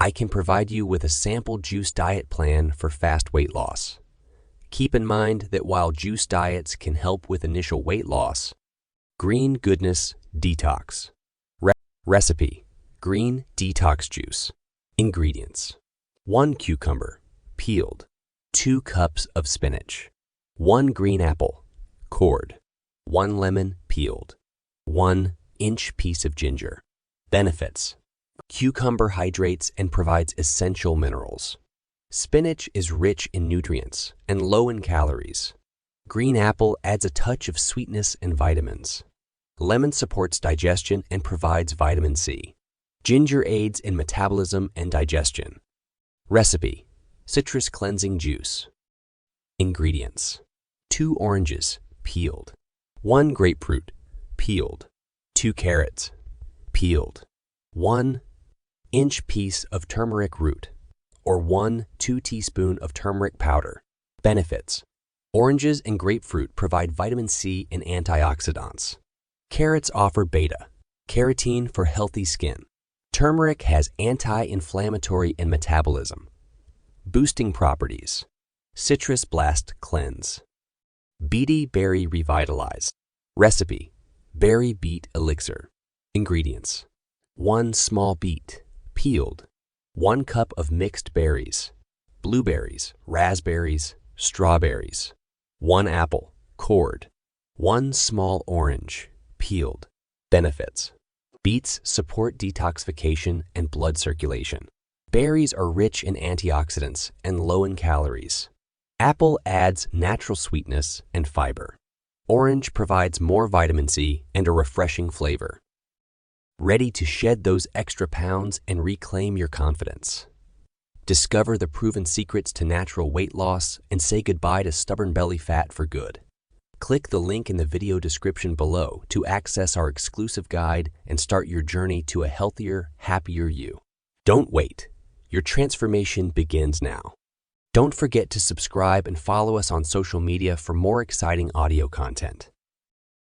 I can provide you with a sample juice diet plan for fast weight loss. Keep in mind that while juice diets can help with initial weight loss, Green Goodness Detox. Recipe: green detox juice. Ingredients: 1 cucumber, peeled, 2 cups of spinach, 1 green apple, cored, 1 lemon, peeled, 1-inch piece of ginger. Benefits: cucumber hydrates and provides essential minerals. Spinach is rich in nutrients and low in calories. Green apple adds a touch of sweetness and vitamins. Lemon supports digestion and provides vitamin C. Ginger aids in metabolism and digestion. Recipe: citrus cleansing juice. Ingredients: 2 oranges, peeled, 1 grapefruit, peeled, 2 carrots, peeled, 1-inch piece of turmeric root, or 1-2 teaspoons of turmeric powder. Benefits: oranges and grapefruit provide vitamin C and antioxidants. Carrots offer beta-carotene for healthy skin. Turmeric has anti-inflammatory and metabolism boosting properties. Citrus blast cleanse. Beety berry revitalize. Recipe: berry beet elixir. Ingredients: 1 small beet, peeled, 1 cup of mixed berries, blueberries, raspberries, strawberries, 1 apple, cored, 1 small orange, peeled. Benefits: beets support detoxification and blood circulation. Berries are rich in antioxidants and low in calories. Apple adds natural sweetness and fiber. Orange provides more vitamin C and a refreshing flavor. Ready to shed those extra pounds and reclaim your confidence. Discover the proven secrets to natural weight loss and say goodbye to stubborn belly fat for good. Click the link in the video description below to access our exclusive guide and start your journey to a healthier, happier you. Don't wait. Your transformation begins now. Don't forget to subscribe and follow us on social media for more exciting audio content.